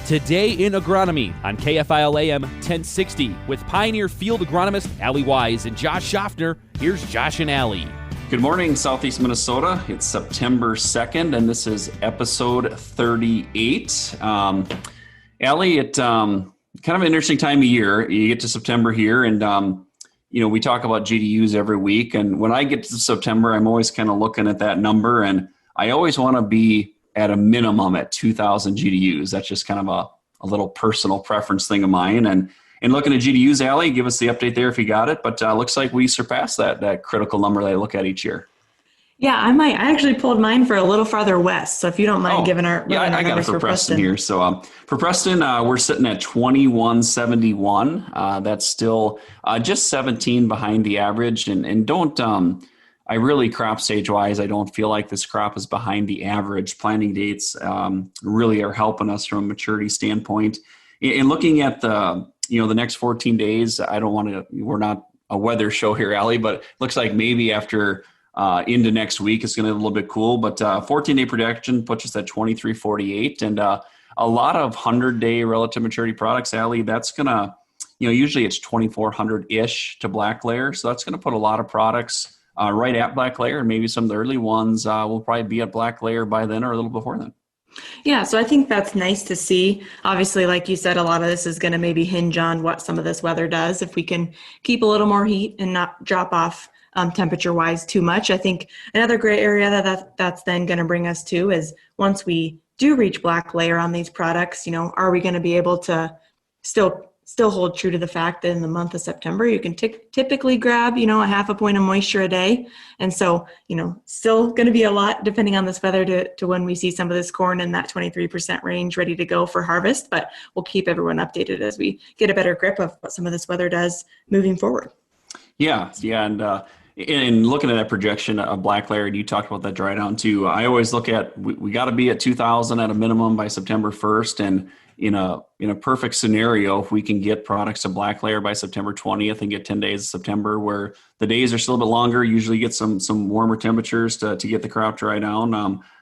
Today in Agronomy on KFIL AM 1060 with Pioneer Field Agronomist Allie Wise and Josh Schaffner. Here's Josh and Allie. Good morning, Southeast Minnesota. It's September 2nd, and this is episode 38. Allie, it's kind of an interesting time of year. You get to September here, and we talk about GDUs every week. And when I get to September, I'm always kind of looking at that number, and I always want to be at a minimum at 2,000 GDUs. That's just kind of a little personal preference thing of mine. And looking at GDUs, Allie, give us the update there if you got it. But looks like we surpassed that critical number that I look at each year. Yeah, I might. I actually pulled mine for a little farther west. So if you don't mind giving our I got it for Preston here. So for Preston, we're sitting at 2171. That's still just 17 behind the average. And don't I really crop stage wise, I don't feel like this crop is behind the average. Planting dates really are helping us from a maturity standpoint. In looking at the next 14 days, we're not a weather show here, Allie, but it looks like maybe after into next week, it's going to be a little bit cool. But 14-day projection puts us at 2348. And a lot of 100-day relative maturity products, Allie, that's going to, usually it's 2400-ish to black layer. So that's going to put a lot of products right at black layer, and maybe some of the early ones will probably be at black layer by then or a little before then. Yeah, so I think that's nice to see. Obviously, like you said, a lot of this is going to maybe hinge on what some of this weather does. If we can keep a little more heat and not drop off temperature-wise too much. I think another great area that's then going to bring us to is once we do reach black layer on these products, are we going to be able to still hold true to the fact that in the month of September, you can typically grab, a half a point of moisture a day. And so, still going to be a lot depending on this weather to when we see some of this corn in that 23% range ready to go for harvest. But we'll keep everyone updated as we get a better grip of what some of this weather does moving forward. Yeah. And looking at that projection of black layer, you talked about that dry down too. I always look at, we got to be at 2,000 at a minimum by September 1st. And in a perfect scenario, if we can get products to black layer by September 20th and get 10 days of September where the days are still a bit longer, usually get some warmer temperatures to get the crop dry down.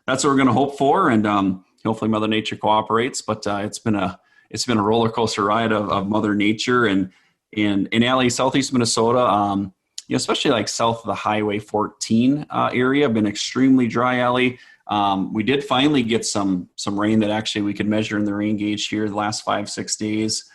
That's what we're going to hope for. And hopefully Mother Nature cooperates, but it's been a roller coaster ride of Mother Nature. And in Allie, Southeast Minnesota, especially like south of the Highway 14 area, been extremely dry, Allie. We did finally get some rain that actually we could measure in the rain gauge here the last 5-6 days.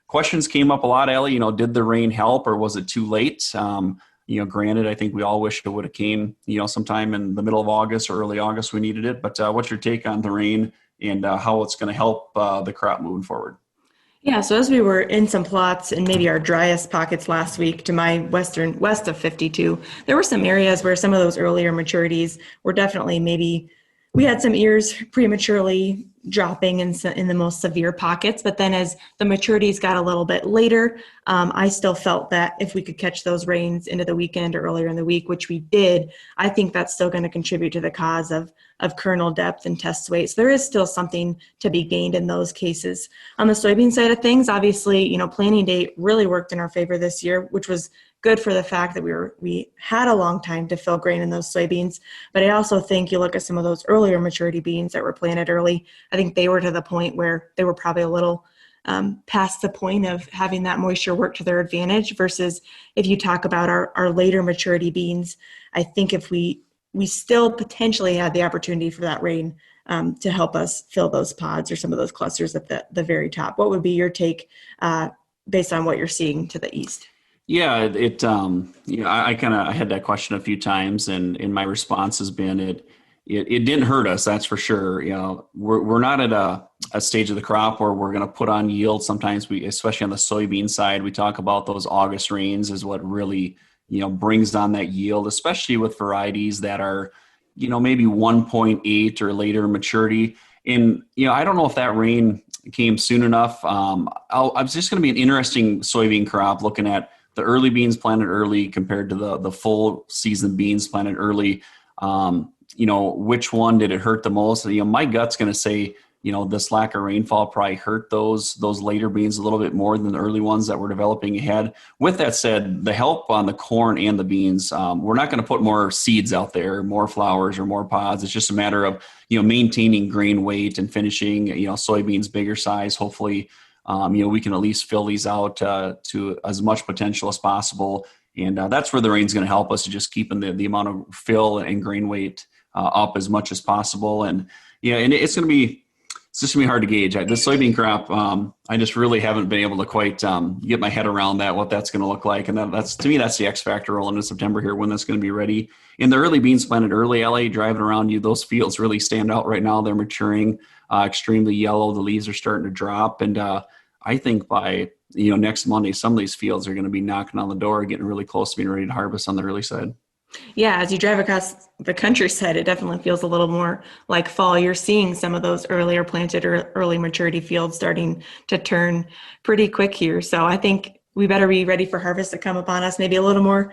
Questions came up a lot, Allie. Did the rain help or was it too late? Granted, I think we all wish it would have came, sometime in the middle of August or early August we needed it. But what's your take on the rain and how it's going to help the crop moving forward? Yeah, so as we were in some plots in maybe our driest pockets last week to my west of 52, there were some areas where some of those earlier maturities were definitely we had some ears prematurely dropping in the most severe pockets. But then as the maturities got a little bit later, I still felt that if we could catch those rains into the weekend or earlier in the week, which we did, I think that's still going to contribute to the cause of kernel depth and test weight. So there is still something to be gained in those cases. On the soybean side of things, obviously, planting date really worked in our favor this year, which was good for the fact that we had a long time to fill grain in those soybeans. But I also think you look at some of those earlier maturity beans that were planted early, I think they were to the point where they were probably a little past the point of having that moisture work to their advantage versus if you talk about our later maturity beans, I think if we still potentially had the opportunity for that rain to help us fill those pods or some of those clusters at the very top. What would be your take based on what you're seeing to the east? Yeah, I had that question a few times, and my response has been it didn't hurt us, that's for sure. We're not at a stage of the crop where we're going to put on yield. Sometimes especially on the soybean side, we talk about those August rains is what really brings on that yield, especially with varieties that are maybe 1.8 or later maturity. And I don't know if that rain came soon enough. It's just going to be an interesting soybean crop looking at the early beans planted early compared to the full season beans planted early. Which one did it hurt the most? My gut's going to say this lack of rainfall probably hurt those later beans a little bit more than the early ones that were developing ahead. With that said, the help on the corn and the beans, we're not going to put more seeds out there, more flowers or more pods. It's just a matter of, maintaining grain weight and finishing, soybeans bigger size. Hopefully, we can at least fill these out to as much potential as possible. And that's where the rain's going to help us, to just keeping the amount of fill and grain weight up as much as possible. And it's going to be hard to gauge. The soybean crop, I just really haven't been able to quite get my head around what that's going to look like. And that's, to me, that's the X factor rolling into September here, when that's going to be ready. In the early beans planted early, Allie, driving around those fields really stand out right now. They're maturing extremely yellow. The leaves are starting to drop. And I think by, next Monday, some of these fields are going to be knocking on the door, getting really close to being ready to harvest on the early side. Yeah, as you drive across the countryside, it definitely feels a little more like fall. You're seeing some of those earlier planted or early maturity fields starting to turn pretty quick here. So I think we better be ready for harvest to come upon us maybe a little more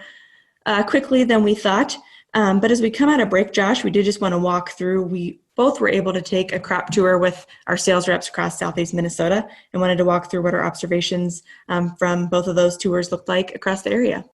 quickly than we thought. But as we come out of break, Josh, we did just want to walk through. We both were able to take a crop tour with our sales reps across Southeast Minnesota and wanted to walk through what our observations from both of those tours looked like across the area.